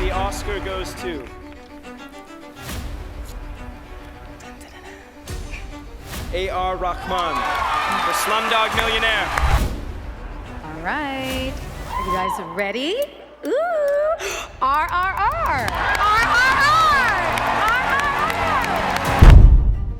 The Oscar goes to A.R. Rahman for Slumdog Millionaire. All right. Are you guys ready? Ooh! RRR! RRR!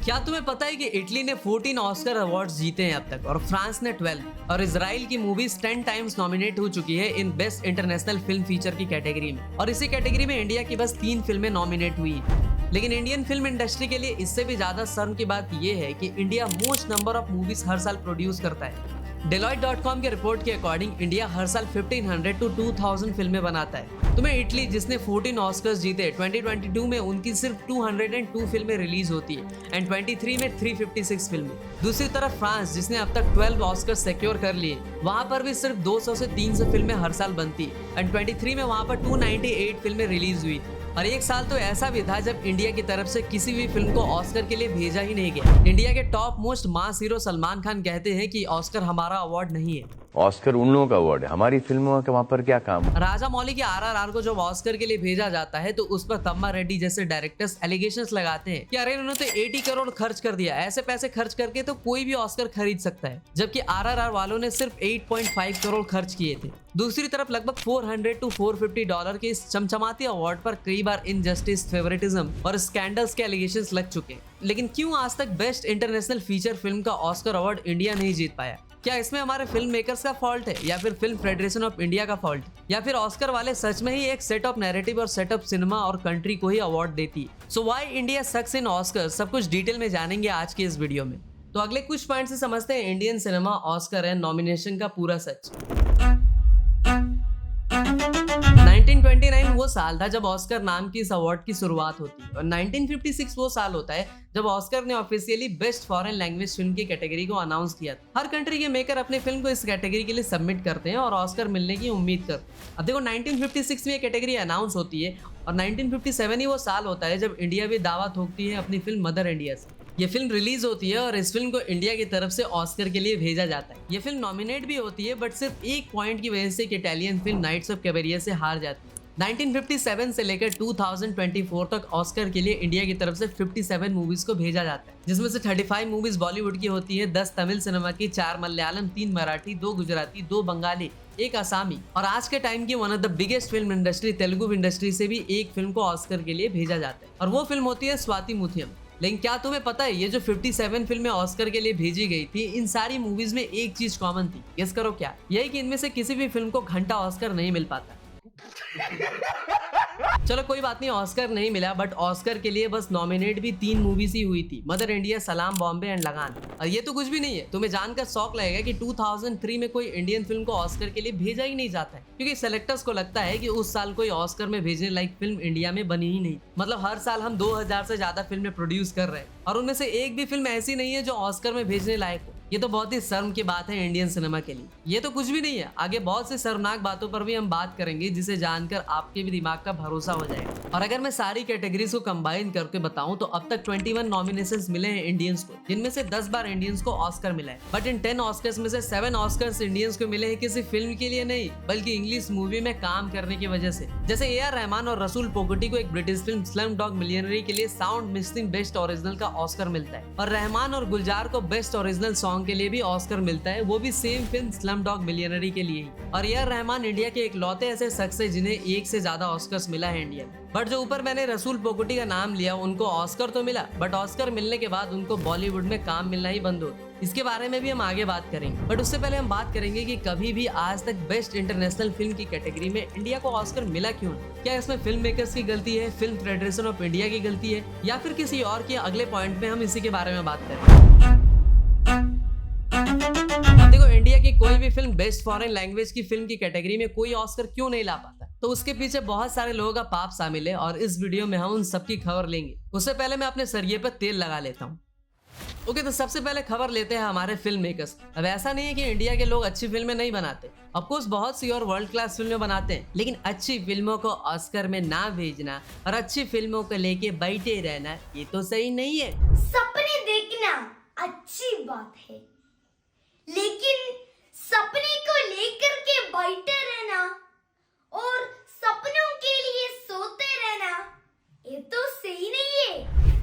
क्या तुम्हें पता है कि Italy ने 14 Oscar awards जीते हैं अब तक और फ्रांस ने 12 और इजराइल की मूवीज 10 टाइम्स नॉमिनेट हो चुकी है in best international film feature की कैटेगरी में और इसी कैटेगरी में इंडिया की बस 3 फिल्में नॉमिनेट हुई हैं। लेकिन इंडियन फिल्म इंडस्ट्री के लिए इससे भी ज्यादा शर्म की बात यह है कि India most number of movies हर साल प्रोड्यूस करता है। Deloitte.com के रिपोर्ट के अकॉर्डिंग इंडिया हर साल 1500 to 2000 फिल्में बनाता है। तुम्हें इटली जिसने 14 ऑस्कर्स जीते 2022 में उनकी सिर्फ 202 फिल्में रिलीज होती है एंड 23 में 356 फिल्में। दूसरी तरफ फ्रांस जिसने अब तक 12 ऑस्कर्स सिक्योर कर लिए, वहां पर भी सिर्फ 200 से 300 फिल्में हर साल बनती है एंड 23 में वहां पर 298 फिल्में रिलीज हुई। और एक साल तो ऐसा भी था जब इंडिया की तरफ से किसी भी फिल्म को ऑस्कर के लिए भेजा ही नहीं गया। इंडिया के टॉप मोस्ट मास हीरो सलमान खान कहते हैं कि ऑस्कर हमारा अवार्ड नहीं है, ऑस्कर उन लोगों का अवार्ड है, हमारी फिल्मों का वहाँ पर क्या काम। राजा मौली के आरआरआर को जब ऑस्कर के लिए भेजा जाता है तो उस पर तम्मा रेड्डी जैसे डायरेक्टर्स एलिगेशंस लगाते हैं कि अरे उन्होंने तो 80 करोड़ खर्च कर दिया, ऐसे पैसे खर्च करके तो कोई भी ऑस्कर खरीद सकता है, जबकि आरआरआर वालों ने सिर्फ 8.5 करोड़ खर्च किए थे। दूसरी तरफ लगभग 400 to 450 डॉलर के इस चमचमाती अवार्ड पर कई बार इनजस्टिस, फेवरेटिज्म और स्कैंडल्स के एलिगेशंस लग चुके हैं। लेकिन क्यों आज तक बेस्ट इंटरनेशनल फीचर फिल्म का ऑस्कर अवार्ड इंडिया नहीं जीत पाया? क्या इसमें हमारे फिल्म मेकर्स का फॉल्ट है या फिर फिल्म फेडरेशन ऑफ इंडिया का फॉल्ट, या फिर ऑस्कर वाले सच में ही एक सेट ऑफ नैरेटिव और सेट ऑफ सिनेमा और कंट्री को ही अवार्ड देती है? So why India sucks in Oscar, सब कुछ डिटेल में जानेंगे आज के इस वीडियो में। तो अगले कुछ पॉइंट से समझते हैं Indian cinema, Oscar and nomination का पूरा सच। 1929 वो साल था जब ऑस्कर नाम की इस अवार्ड की शुरुआत होती है और 1956 वो साल होता है जब ऑस्कर ने officially best foreign language film की कैटेगरी को अनाउंस किया था। हर कंट्री के मेकर अपने फिल्म को इस कैटेगरी के लिए सबमिट करते हैं और ऑस्कर मिलने की उम्मीद करते हैं। अब देखो 1956 में ये कैटेगरी अनाउंस होती है और 1957 ही वो साल होता है जब इंडिया भी दावा ठोकती है अपनी फिल्म मदर इंडिया से। ये फिल्म रिलीज होती है और इस फिल्म को इंडिया की तरफ से ऑस्कर के लिए भेजा जाता है। ये फिल्म नॉमिनेट भी होती है बट सिर्फ एक पॉइंट की वजह से एक इटालियन फिल्म नाइट्स ऑफ कैबिरिया से हार जाती है। 1957 से लेकर 2024 तक ऑस्कर के लिए इंडिया की तरफ से 57 मूवीज को भेजा जाता है, जिसमें से 35 मूवीज बॉलीवुड की होती है, 10 तमिल सिनेमा की, 4 मलयालम, 3 मराठी, 2 गुजराती, 2 बंगाली, 1 आसामी और आज के टाइम की one of the biggest film industry Telugu industry से भी एक फिल्म को ऑस्कर के लिए भेजा जाता है और वो फिल्म होती है स्वाति मुथियम। लेकिन क्या तुम्हें पता है ये जो 57 फिल्में ऑस्कर के लिए भेजी गई थी, इन सारी मूवीज में एक चीज कॉमन थी, गेस करो क्या? यही कि इनमें से किसी भी फिल्म को घंटा ऑस्कर नहीं मिल पाता। चलो कोई बात नहीं, ऑस्कर नहीं मिला बट ऑस्कर के लिए बस नॉमिनेट भी 3 मूवीज ही हुई थी, मदर इंडिया, सलाम बॉम्बे एंड लगान। और ये तो कुछ भी नहीं है, तुम्हें जानकर शौक लगेगा कि 2003 में कोई इंडियन फिल्म को ऑस्कर के लिए भेजा ही नहीं जाता है क्योंकि सेलेक्टर्स को लगता है कि उस साल कोई ऑस्कर में भेजने लायक फिल्म इंडिया में बनी ही नहीं। मतलब हर साल हम 2000 से ज्यादा फिल्में प्रोड्यूस कर रहे हैं और उनमें से एक भी फिल्म ऐसी नहीं है जो ऑस्कर में भेजने लायक हो। ये तो बहुत ही शर्म की बात है इंडियन सिनेमा के लिए। ये तो कुछ भी नहीं है, आगे बहुत सी शर्मनाक बातों पर भी हम बात करेंगे जिसे जानकर आपके भी दिमाग का भरोसा हो जाएगा। और अगर मैं सारी कैटेगरीज को कंबाइन करके बताऊं तो अब तक 21 नॉमिनेशंस मिले हैं इंडियंस को, जिनमें से 10 बार इंडियंस को ऑस्कर मिला है। बट इन 10 ऑस्कर्स में से 7 ऑस्कर्स इंडियंस को मिले हैं किसी फिल्म के लिए नहीं बल्कि इंग्लिश मूवी में काम करने की वजह से। जैसे ए आर रहमान और रसूल पोगटी को एक ब्रिटिश फिल्म स्लमडॉग मिलियनेयर के लिए साउंड मिक्सिंग बेस्ट ओरिजिनल का ऑस्कर मिलता है और रहमान और गुलजार को बेस्ट ओरिजिनल सॉन्ग के लिए भी ऑस्कर मिलता है, वो भी सेम फिल्म स्लमडॉग मिलियनेयर के लिए ही। और ए आर रहमान इंडिया के इकलौते ऐसे शख्स है जिन्हें एक से ज्यादा ऑस्कर्स मिला है इंडिया में। बट जो ऊपर मैंने रसूल पोगटी का नाम लिया, उनको ऑस्कर तो मिला बट ऑस्कर मिलने के बाद उनको बॉलीवुड में काम मिलना ही बंद हो गया। इसके बारे में भी हम आगे बात करेंगे बट उससे पहले हम बात करेंगे कि कभी भी आज तक बेस्ट इंटरनेशनल फिल्म की कैटेगरी में इंडिया को ऑस्कर मिला क्यों? क्या इसमें फिल्म मेकर्स की गलती है, फिल्म फेडरेशन ऑफ इंडिया की गलती है या फिर किसी और की? अगले पॉइंट में हम इसी के बारे में बात करेंगे। देखो इंडिया की कोई भी फिल्म बेस्ट फॉरेन लैंग्वेज की फिल्म की कैटेगरी में कोई ऑस्कर क्यों नहीं ला पाता, तो उसके पीछे बहुत सारे लोगों का पाप शामिल है और इस वीडियो में हम उन सबकी खबर लेंगे। उससे पहले मैं अपने सरिये पर तेल लगा लेता हूँ। ओके, तो सबसे पहले खबर लेते हैं हमारे फिल्म मेकर्स। अब ऐसा नहीं है कि इंडिया के लोग अच्छी फिल्में नहीं बनाते, ऑफकोर्स बहुत सी और वर्ल्ड क्लास फिल्में बनाते हैं, लेकिन अच्छी फिल्मों को ऑस्कर में ना भेजना और अच्छी फिल्मों को लेके बैठे रहना ये तो सही नहीं है। सपने देखना अच्छी बात है, लेकिन सपने को लेकर के बैठे रहना और सपनों के लिए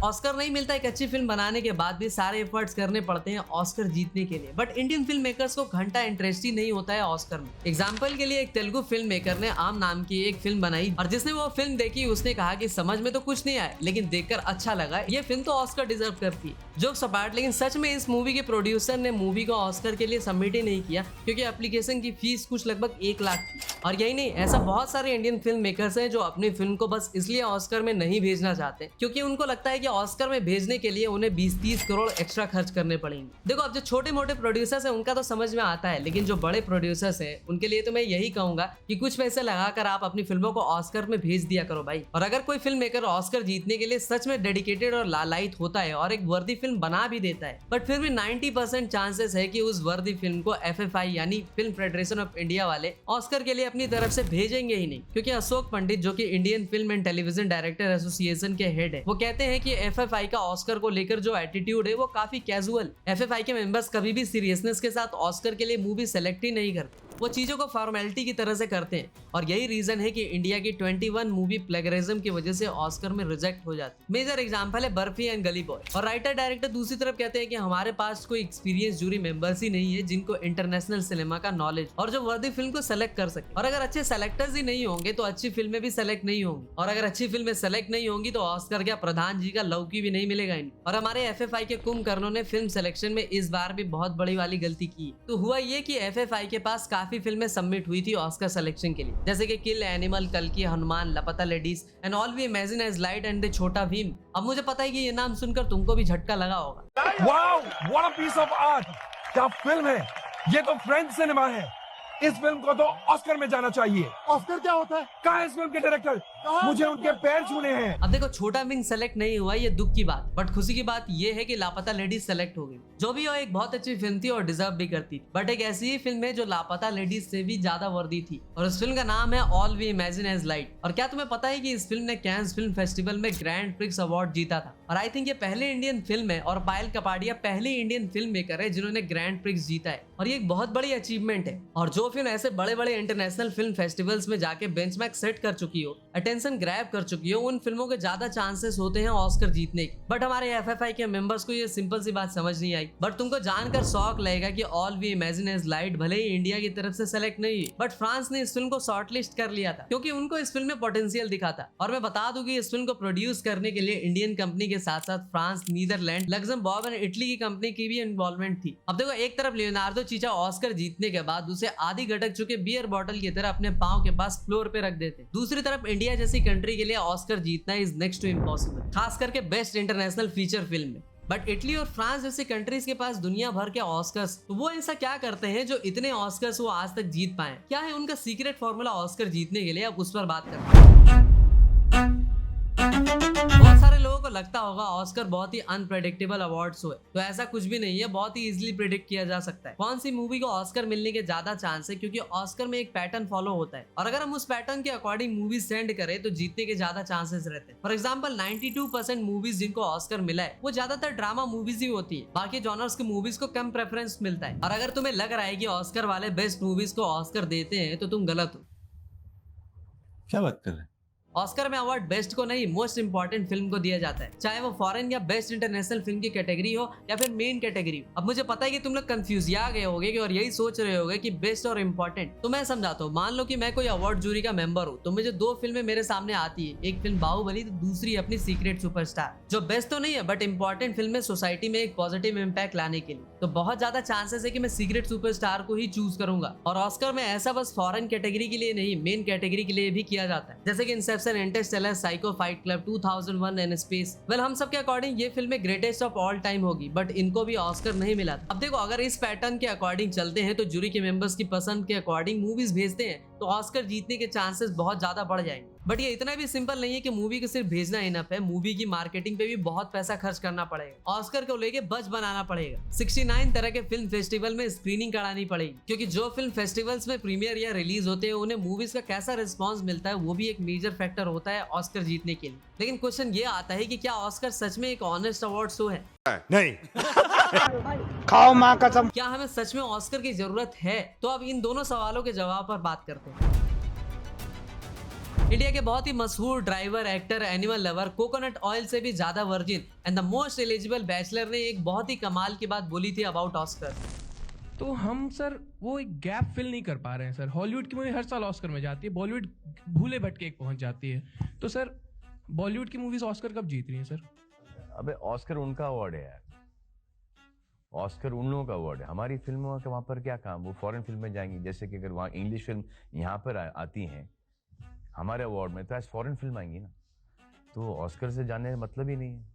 ऑस्कर नहीं मिलता एक अच्छी फिल्म बनाने के बाद भी सारे एफर्ट्स करने पड़ते हैं ऑस्कर जीतने के लिए, बट इंडियन फिल्म मेकर्स को घंटा इंटरेस्ट ही नहीं होता है ऑस्कर में। एग्जाम्पल के लिए एक तेलुगु फिल्म मेकर ने आम नाम की एक फिल्म बनाई और जिसने वो फिल्म देखी उसने कहा कि समझ में तो कुछ नहीं आया लेकिन देखकर अच्छा लगा, ये फिल्म तो ऑस्कर डिजर्व करती है। जोक्स अपार्ट, लेकिन सच में इस मूवी के प्रोड्यूसर ने मूवी को ऑस्कर के लिए सबमिट ही नहीं किया क्योंकि एप्लीकेशन की फीस कुछ लगभग 1 लाख थी। और यही नहीं, ऐसा बहुत सारे इंडियन फिल्म मेकर्स हैं जो अपनी फिल्म को बस इसलिए ऑस्कर में नहीं भेजना चाहते क्योंकि उनको लगता है कि ऑस्कर में भेजने के लिए उन्हें 20-30 करोड़ एक्स्ट्रा खर्च करने पड़ेंगे। देखो, अब जो छोटे मोटे प्रोड्यूसर्स हैं उनका तो समझ में आता है, लेकिन जो बड़े प्रोड्यूसर्स हैं उनके लिए तो मैं यही कहूंगा कि कुछ पैसे लगाकर आप अपनी फिल्मों को ऑस्कर में भेज दिया करो भाई। और अगर कोई फिल्म मेकर ऑस्कर जीतने के लिए सच में डेडिकेटेड और लालायित होता है और एक वर्दी फिल्म बना भी देता है, बट फिर भी 90% चांसेस है कि उस वर्दी फिल्म को FFI यानी फिल्म फेडरेशन ऑफ इंडिया वाले ऑस्कर के लिए अपनी तरफ से भेजेंगे ही नहीं, क्योंकि अशोक पंडित जो कि Indian film and television director association के हेड है, वो कहते हैं कि FFI का ऑस्कर को लेकर जो एटीट्यूड है वो काफी कैजुअल। FFI के मेंबर्स कभी भी सीरियसनेस के साथ ऑस्कर के लिए मूवी सेलेक्ट ही नहीं करते, वो चीजों को फॉर्मेलिटी की तरह से करते हैं। और यही रीजन है कि इंडिया की 21 मूवी प्लेगरिज्म की वजह से ऑस्कर में रिजेक्ट हो जाती है। मेजर एग्जांपल है बर्फी एंड गली बॉय। और राइटर डायरेक्टर दूसरी तरफ कहते हैं कि हमारे पास कोई एक्सपीरियंस जूरी मेंबर्स ही नहीं है जिनको इंटरनेशनल सिनेमा का नॉलेज और जो वर्दी फिल्म को सेलेक्ट कर सके। और अगर अच्छे सेलेक्टर्स ही नहीं होंगे तो अच्छी फिल्में भी सेलेक्ट नहीं होंगी, और अगर अच्छी फिल्में सेलेक्ट नहीं होंगी तो ऑस्कर क्या प्रधान जी का लौकी भी नहीं मिलेगा इन्हें। और हमारे FFI के कुंभकर्णों ने फिल्म सिलेक्शन में इस बार भी बहुत बड़ी वाली गलती की। तो हुआ ये कि FFI के पास काफी फिल्में सबमिट हुई थी ऑस्कर सिलेक्शन के लिए, जैसे कि किल एनिमल, कल्कि, Hanuman, Laapataa Ladies and All We Imagine as Light and the Chhota Bheem. अब मुझे पता है कि ये नाम सुनकर तुमको भी झटका लगा होगा। Wow, what a piece of art! क्या फिल्म है ये, तो फ्रेंच सिनेमा है। इस फिल्म को तो ऑस्कर में जाना चाहिए। ऑस्कर क्या होता है? कहाँ है इस फिल्म के डायरेक्टर? मुझे उनके पैर छूने हैं। अब देखो, छोटा भीम सेलेक्ट नहीं हुआ, ये दुख की बात, बट खुशी की बात ये है कि लापता लेडीज सेलेक्ट हो गई। जो भी हो, एक बहुत अच्छी फिल्म थी और डिजर्व भी करती थी, बट एक ऐसी ही फिल्म है जो लापता लेडीज से भी ज्यादा वर्दी थी, और उस फिल्म का नाम है All We Imagine as Light. और क्या तुम्हें पता है कि इस फिल्म ने कैंस फिल्म फेस्टिवल में ग्रैंड प्रिक्स अवार्ड जीता था? और आई थिंक ये पहली इंडियन फिल्म है और पायल कपाड़िया पहली इंडियन फिल्म मेकर है जिन्होंने ग्रैंड प्रिक्स जीता है, और ये एक बहुत बड़ी अचीवमेंट है। और जो फिल्म ऐसे बड़े बड़े इंटरनेशनल फिल्म फेस्टिवल्स में जाके बेंचमार्क सेट कर चुकी हो, अटेंशन ग्रैब कर चुकी हो, उन फिल्मों के ज्यादा चांसेस होते हैं ऑस्कर जीतने के। बट हमारे FFI के मेंबर्स को ये सिंपल सी बात समझ नहीं आई। बट तुमको जानकर शौक लगेगा कि All We Imagine as Light भले ही इंडिया की तरफ से सेलेक्ट नहीं हुई, बट फ्रांस ने इस फिल्म को शॉर्टलिस्ट कर लिया था क्योंकि उनको इस फिल्म में पोटेंशियल दिखा था। और मैं बता दूं कि इस फिल्म को प्रोड्यूस करने के लिए इंडियन कंपनी के साथ साथ France, Netherlands, Luxembourg and Italy की कंपनी की भी इन्वॉल्वमेंट थी। अब देखो, एक तरफ लियोनार्डो चीचा ऑस्कर जीतने के बाद उसे आधी गटक चुके बियर बॉटल की तरह अपने पांव के पास फ्लोर पे रख देते। दूसरी तरफ इंडिया जैसी कंट्री के लिए ऑस्कर जीतना इज नेक्स्ट टू इम्पॉसिबल, खास करके बेस्ट इंटरनेशनल फीचर फिल्म में। बट इटली और फ्रांस जैसी कंट्रीज के पास दुनिया भर के ऑस्कर्स, तो वो ऐसा क्या करते हैं जो इतने ऑस्कर्स वो आज तक जीत पाए? क्या है उनका सीक्रेट फॉर्मूला ऑस्कर जीतने के लिए? अब उस पर बात करते हैं। बहुत सारे लोगों को लगता होगा ऑस्कर बहुत ही अनप्रेडिक्टेबल अवार्ड्स हुए, तो ऐसा कुछ भी नहीं है, बहुत ही इजीली प्रेडिक्ट किया जा सकता है कौन सी मूवी को ऑस्कर मिलने के ज्यादा चांस है, क्योंकि ऑस्कर में एक पैटर्न फॉलो होता है और अगर हम उस पैटर्न के अकॉर्डिंग मूवी सेंड करें तो जीतने के ज्यादा चांसेस रहते हैं। फॉर एग्जाम्पल 92% मूवीज जिनको ऑस्कर मिला है वो ज्यादातर ड्रामा मूवीज ही होती है, बाकी जॉनर्स की मूवीज को कम प्रेफरेंस मिलता है। और अगर तुम्हें लग रहा है कि ऑस्कर वाले बेस्ट मूवीज को ऑस्कर देते हैं तो तुम गलत हो। क्या बात कर रहे हैं? ऑस्कर में अवार्ड बेस्ट को नहीं, मोस्ट इंपॉर्टेंट फिल्म को दिया जाता है, चाहे वो फॉरेन या बेस्ट इंटरनेशनल फिल्म की कैटेगरी हो या फिर मेन कैटेगरी हो। अब मुझे पता है कि तुम लोग कंफ्यूज आ गए होगे और यही सोच रहे होगे कि बेस्ट और इम्पोर्टेंट। तो मैं समझाता हूँ, मान लो कि मैं कोई अवार्ड जूरी का मेंबर हूँ, तो मुझे 2 फिल्में मेरे सामने आती है, एक फिल्म बाहुबली तो दूसरी अपनी सीक्रेट सुपरस्टार, जो बेस्ट तो नहीं है बट इंपॉर्टेंट फिल्म है सोसाइटी में एक पॉजिटिव इम्पैक्ट लाने के लिए। तो बहुत ज्यादा चांसेस है कि मैं सीक्रेट सुपरस्टार को ही चूज करूंगा। और ऑस्कर में ऐसा बस फॉरेन कैटेगरी के लिए नहीं, मेन कैटेगरी के लिए भी किया जाता है, जैसे कि Inception, Interstellar, psycho, fight club, 2001 and space. Well, हम सब के अकॉर्डिंग ये फिल्में ग्रेटेस्ट ऑफ ऑल टाइम होगी, बट इनको भी ऑस्कर नहीं मिला था। अब देखो, अगर इस पैटर्न के अकॉर्डिंग चलते हैं तो जूरी के मेंबर्स की पसंद के अकॉर्डिंग मूवीज भेजते हैं तो ऑस्कर जीतने के चांसेस बहुत ज्यादा बढ़ जाएंगे। बट ये इतना भी सिंपल नहीं है कि मूवी को सिर्फ भेजना इनफ है, मूवी की मार्केटिंग पे भी बहुत पैसा खर्च करना पड़ेगा। ऑस्कर को लेके बज बनाना पड़ेगा, 69 तरह के फिल्म फेस्टिवल में स्क्रीनिंग करानी पड़ेगी, क्योंकि जो फिल्म फेस्टिवल्स में प्रीमियर या रिलीज होते हैं उन्हें मूवीज का कैसा रिस्पॉन्स मिलता है वो भी एक मेजर फैक्टर होता है ऑस्कर जीतने के लिए। लेकिन क्वेश्चन ये आता है कि क्या ऑस्कर सच में एक ऑनेस्ट अवार्ड शो है? नहीं। खाओ माँ कसम। क्या हमें सच में ऑस्कर की जरूरत है? तो अब इन दोनों सवालों के जवाब पर बात करते हैं। इंडिया के बहुत ही मशहूर driver, actor, animal lover, coconut oil से भी ज्यादा virgin and the most eligible bachelor ने एक बहुत ही कमाल की बात बोली थी अबाउट ऑस्कर। तो हम सर वो एक गैप फिल नहीं कर पा रहे हैं सर। हॉलीवुड की मूवी हर साल ऑस्कर में जाती है, बॉलीवुड भूले भटके एक पहुंच जाती है। तो सर बॉलीवुड की मूवीज ऑस्कर कब जीत रही हैं सर? अबे ऑस्कर उनका अवार्ड है यार, ऑस्कर उन लोगों का अवार्ड है। हमारी फिल्मों का वहाँ पर क्या काम? वो फॉरेन फिल्म में जाएंगी, जैसे कि अगर वहाँ इंग्लिश फिल्म यहाँ पर आती हैं हमारे अवार्ड में, तो एज फॉरेन फिल्म आएंगी ना, तो ऑस्कर से जाने का मतलब ही नहीं है।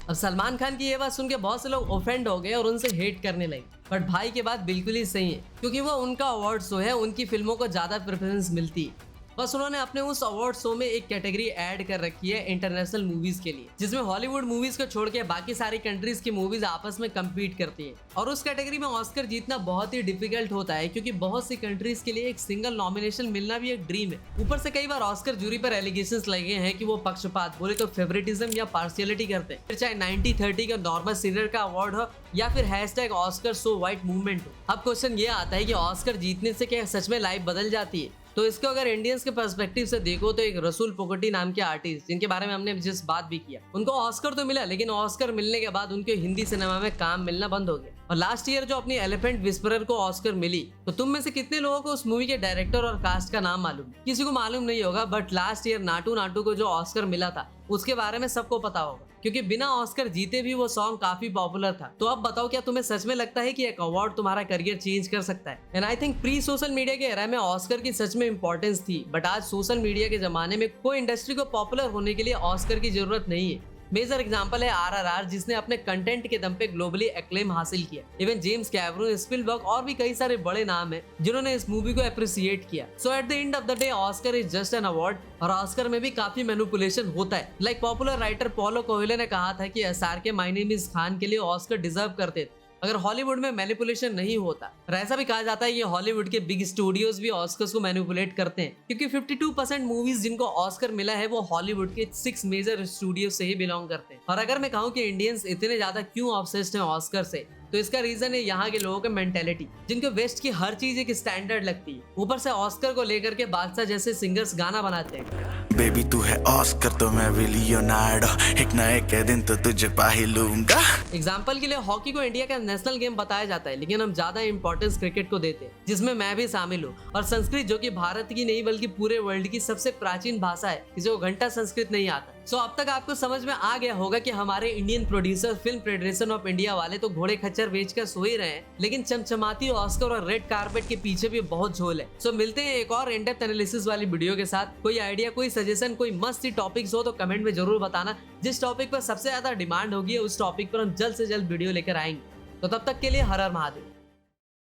अब सलमान खान की ये बात सुन के बहुत से लोग ऑफेंड हो गए और उनसे हेट करने लगे, बट भाई की बात बिल्कुल ही सही है, क्योंकि वो उनका अवार्ड शो है, उनकी फिल्मों को ज्यादा प्रेफरेंस मिलती है। बस उन्होंने अपने उस अवार्ड शो में एक कैटेगरी ऐड कर रखी है इंटरनेशनल मूवीज के लिए, जिसमें हॉलीवुड मूवीज को छोड़ के बाकी सारी कंट्रीज की मूवीज आपस में कम्पीट करती है। और उस कैटेगरी में ऑस्कर जीतना बहुत ही डिफिकल्ट होता है, क्योंकि बहुत सी कंट्रीज के लिए एक सिंगल नॉमिनेशन मिलना भी एक ड्रीम है। ऊपर से कई बार ऑस्कर जूरी पर एलिगेशंस लगे हैं कि वो पक्षपात, बोले तो फेवरेटिज्म या पार्शियलिटी करते हैं, फिर चाहे 90-30 का नॉर्मल सीनियर का अवार्ड हो या फिर #ऑस्कर सो व्हाइट मूवमेंट हो। अब क्वेश्चन ये आता है कि ऑस्कर जीतने से क्या सच में लाइफ बदल जाती है? तो इसको अगर इंडियंस के पर्सपेक्टिव से देखो तो एक रसूल पोकोटी नाम के आर्टिस्ट, जिनके बारे में हमने जिस बात भी किया, उनको ऑस्कर तो मिला, लेकिन ऑस्कर मिलने के बाद उनके हिंदी सिनेमा में काम मिलना बंद हो गया। और लास्ट ईयर जो अपनी एलिफेंट विस्परर को ऑस्कर मिली, तो तुम में से कितने लोगों को उस मूवी के डायरेक्टर और कास्ट का नाम मालूम? किसी को मालूम नहीं होगा, but last year Naatu Naatu को जो ऑस्कर मिला था उसके बारे में सबको पता होगा, क्योंकि बिना ऑस्कर जीते भी वो सॉन्ग काफी पॉपुलर था। तो अब बताओ, क्या तुम्हें सच में लगता है कि एक अवार्ड तुम्हारा करियर चेंज कर सकता है? And I think pre social media के एरा में ऑस्कर की सच में इंपॉर्टेंस थी, बट आज सोशल मीडिया के जमाने में कोई इंडस्ट्री को पॉपुलर होने के लिए ऑस्कर की जरूरत नहीं है। मेजर एग्जांपल है RRR, जिसने अपने कंटेंट के दम पे ग्लोबली एक्लेम हासिल किया। इवन जेम्स कैमरून, स्पिलबर्ग और भी कई सारे बड़े नाम हैं जिन्होंने इस मूवी को अप्रिशिएट किया। So at the end of the day Oscar is just an award, और ऑस्कर में भी काफी मैनिपुलेशन होता है। Like popular writer Paulo Coelho ने कहा था कि SRK my name is Khan के लिए ऑस्कर डिजर्व करते थे अगर हॉलीवुड में मैनिपुलेशन नहीं होता। और ऐसा भी कहा जाता है कि हॉलीवुड के बिग स्टूडियोज भी ऑस्कर्स को मैनिपुलेट करते हैं, क्योंकि 52% मूवीज जिनको ऑस्कर मिला है वो हॉलीवुड के 6 मेजर स्टूडियो से ही बिलोंग करते हैं। और अगर मैं कहूँ कि इंडियंस इतने ज्यादा क्यों ऑब्सेस्ड हैं ऑस्कर से, तो इसका रीजन है यहाँ के लोगों की मेंटेलिटी, जिनको वेस्ट की हर चीज एक स्टैंडर्ड लगती है। ऊपर से ऑस्कर को लेकर के बादशाह जैसे सिंगर्स गाना बनाते हैं, बेबी तू है ऑस्कर तो मैं भी लियोनार्डो, एक ना एक दिन तो तुझे पा ही लूंगा। एग्जाम्पल के लिए हॉकी को इंडिया का नेशनल गेम बताया जाता है, लेकिन हम ज्यादा इंपॉर्टेंस क्रिकेट को देते हैं, जिसमें मैं भी शामिल हूँ। और संस्कृत, जो कि भारत की नहीं बल्कि पूरे वर्ल्ड की सबसे प्राचीन भाषा है, किसी को घंटा संस्कृत नहीं आता। सो अब तक आपको समझ में आ गया होगा कि हमारे Indian producer film federation of India वाले तो घोड़े खच्चर बेचकर सो ही रहे हैं, लेकिन चमचमाती ऑस्कर और रेड कारपेट के पीछे भी बहुत झोल है। सो मिलते हैं एक और इन-डेप्थ एनालिसिस वाली वीडियो के साथ। कोई आइडिया, कोई सजेशन, कोई मस्त सी टॉपिक्स हो तो कमेंट में जरूर बताना। जिस टॉपिक पर सबसे ज्यादा डिमांड होगी उस टॉपिक पर हम जल्द से जल्द वीडियो लेकर आएंगे। तो तब तक के लिए हर हर महादेव।